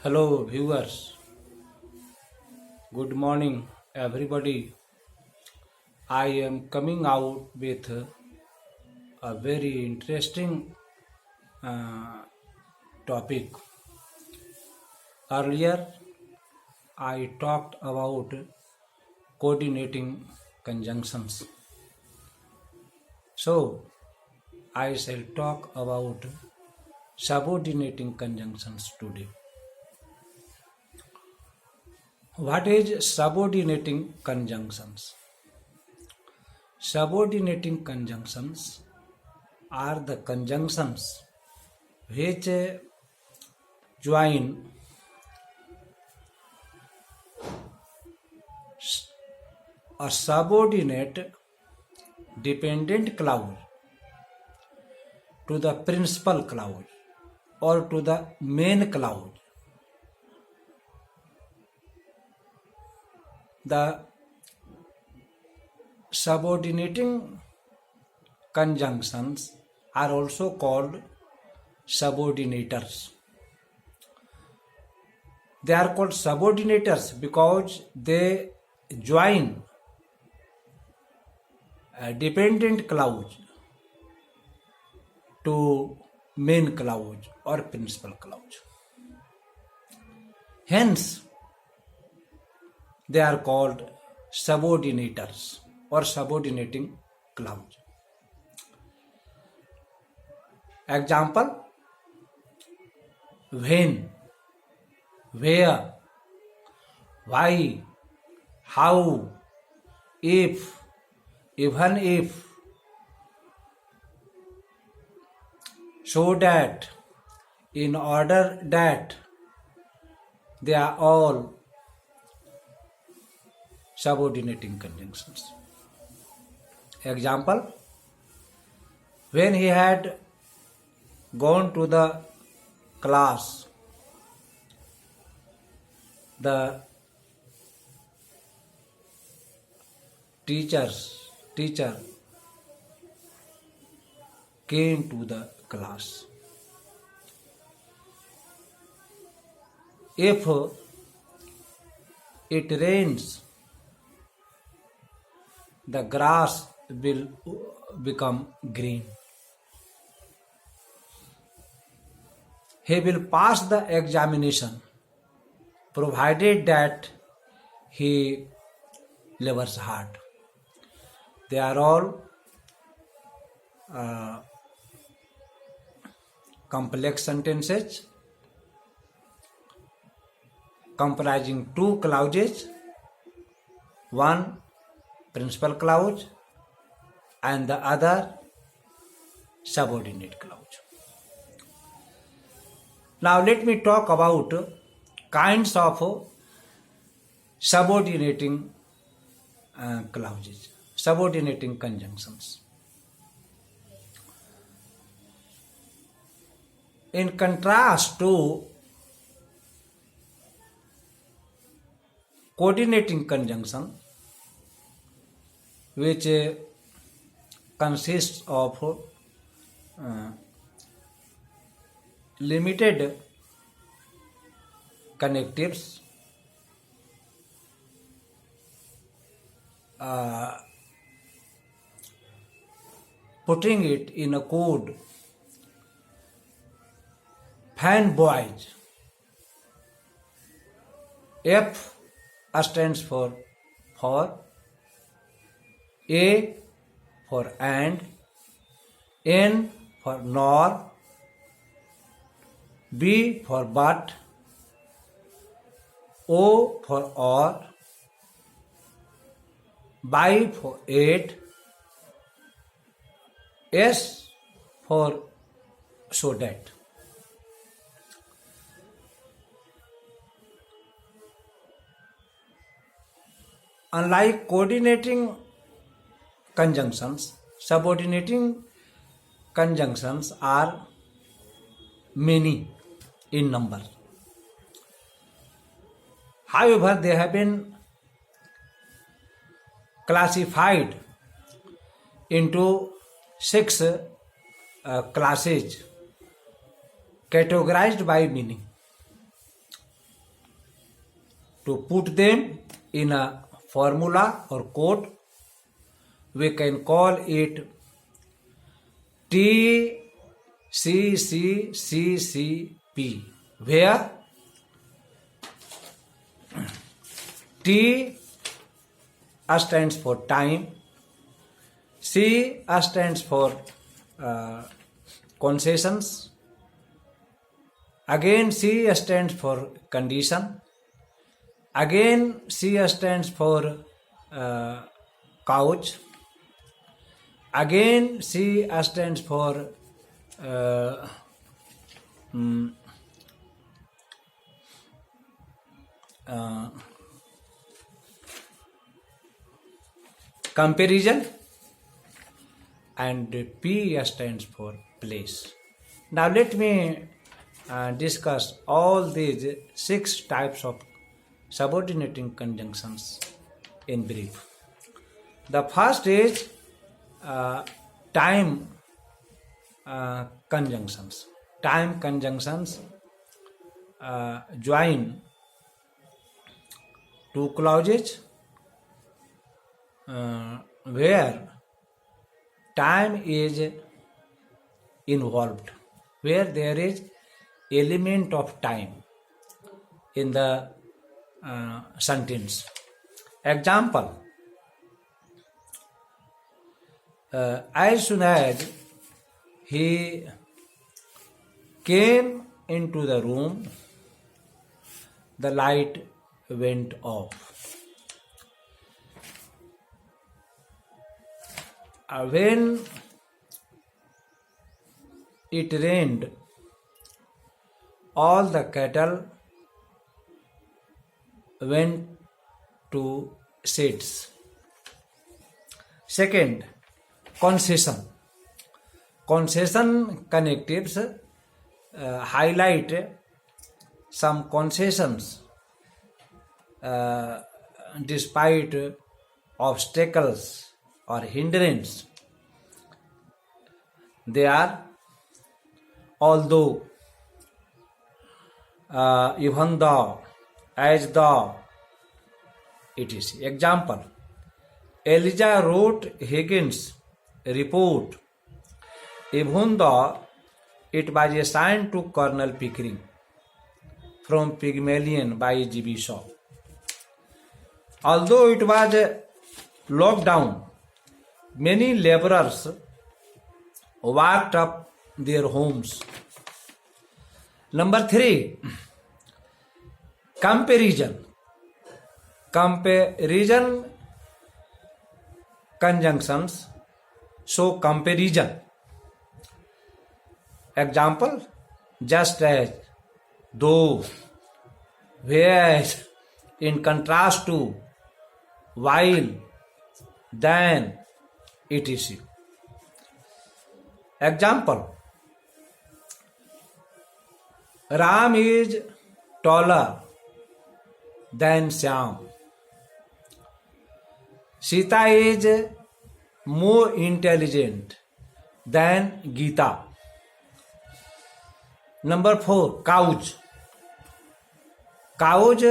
Hello, viewers. Good morning, everybody. I am coming out with a very interesting uh, topic. Earlier, I talked about coordinating conjunctions. So, I shall talk about subordinating conjunctions today. What is subordinating conjunctions? Subordinating conjunctions are the conjunctions which join a subordinate dependent clause to the principal clause or to the main clause. The subordinating conjunctions are also called subordinators. They are called subordinators because they join a dependent clause to main clause or principal clause. Hence, they are called subordinators or subordinating clause. Example: when, where, why, how, if, even if, so that, in order that, they are all subordinating conjunctions. Example: when he had gone to the class, the teacher came to the class. If it rains, the grass will become green. He will pass the examination provided that he labors hard. They are all complex sentences comprising two clauses, one principal clause and the other subordinate clause. Now let me talk about kinds of subordinating clauses, subordinating conjunctions. In contrast to coordinating conjunction, which consists of limited connectives, putting it in a code, fanboys. F stands for A for and, N for nor, B for but, O for or, by for it, S for so that. Unlike coordinating conjunctions, subordinating conjunctions are many in number. However, they have been classified into 6 classes categorized by meaning. to put them in a formula or code, we can call it TCCCCP, where T stands for time, C stands for concessions, again C stands for condition, again C stands for couch, again C stands for comparison, and P stands for place. Now let me discuss all these 6 types of subordinating conjunctions in brief. The first is time conjunctions. Time conjunctions join two clauses where time is involved, where there is element of time in the sentence. Example: as soon as he came into the room, the light went off. When it rained, all the cattle went to sheds. Second, concession. Concession connectives highlight some concessions despite obstacles or hindrance. They are although, even though, as though, etc. Example: Elijah wrote Higgins' report even though it was assigned to Colonel Pickering from Pygmalion by G.B. Shaw. Although it was locked down, many laborers worked up their homes. Number 3, comparison. Comparison conjunctions show comparison. Example: just as, though, whereas, in contrast to, while, than, etc. Example: Ram is taller than Shyam. Sita is more intelligent than Gita. Number 4, couch. Couch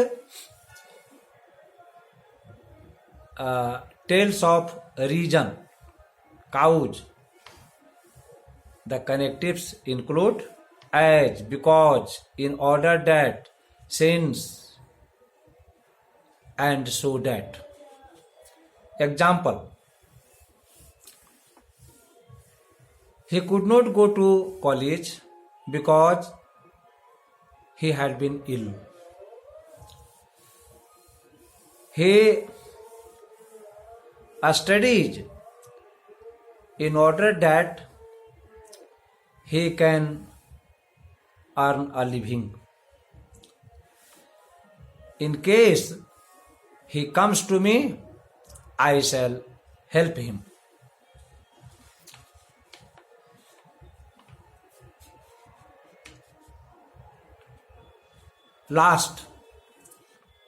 tells of region. Couch. The connectives include as, because, in order that, since, and so that. Example: he could not go to college because he had been ill. He studies in order that he can earn a living. In case he comes to me, I shall help him. Last,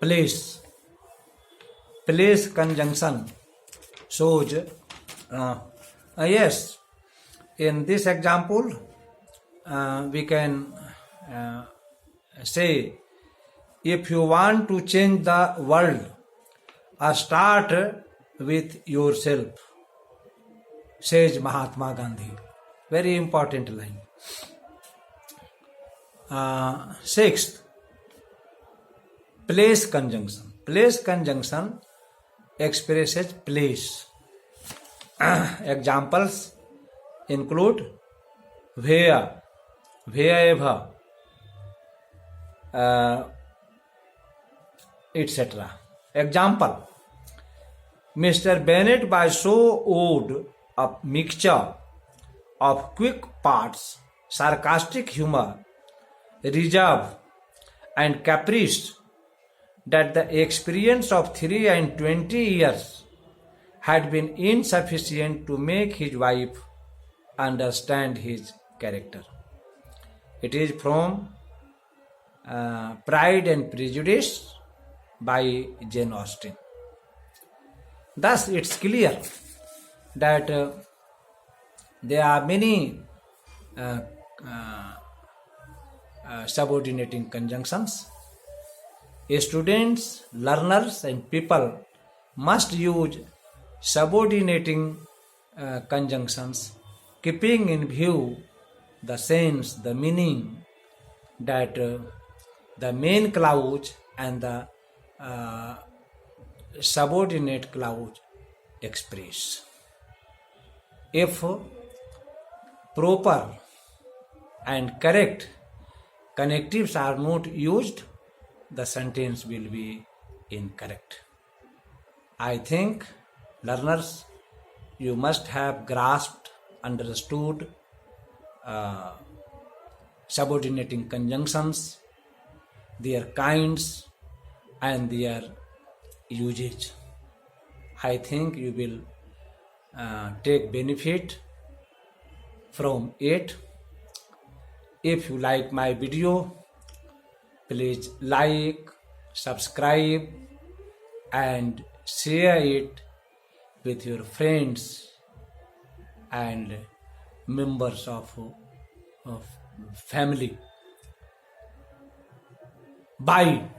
place. Place conjunction shows, yes, in this example, we can say, if you want to change the world, start with yourself, says Mahatma Gandhi. Very important line. Sixth, place conjunction. Place conjunction expresses place. Examples include where, wherever, etc. Example: Mr. Bennet was so odd a mixture of quick parts, sarcastic humor, reserve, and caprice that the experience of 23 years had been insufficient to make his wife understand his character. It is from Pride and Prejudice by Jane Austen. Thus, it's clear that there are many subordinating conjunctions. Students, learners, and people must use subordinating conjunctions, keeping in view the sense, the meaning that the main clause and the subordinate clause express. If proper and correct connectives are not used, the sentence will be incorrect. I think, learners, you must have grasped, understood subordinating conjunctions, their kinds, and their usage. I think you will take benefit from it. If you like my video, please like, subscribe, and share it with your friends and members of family. Bye.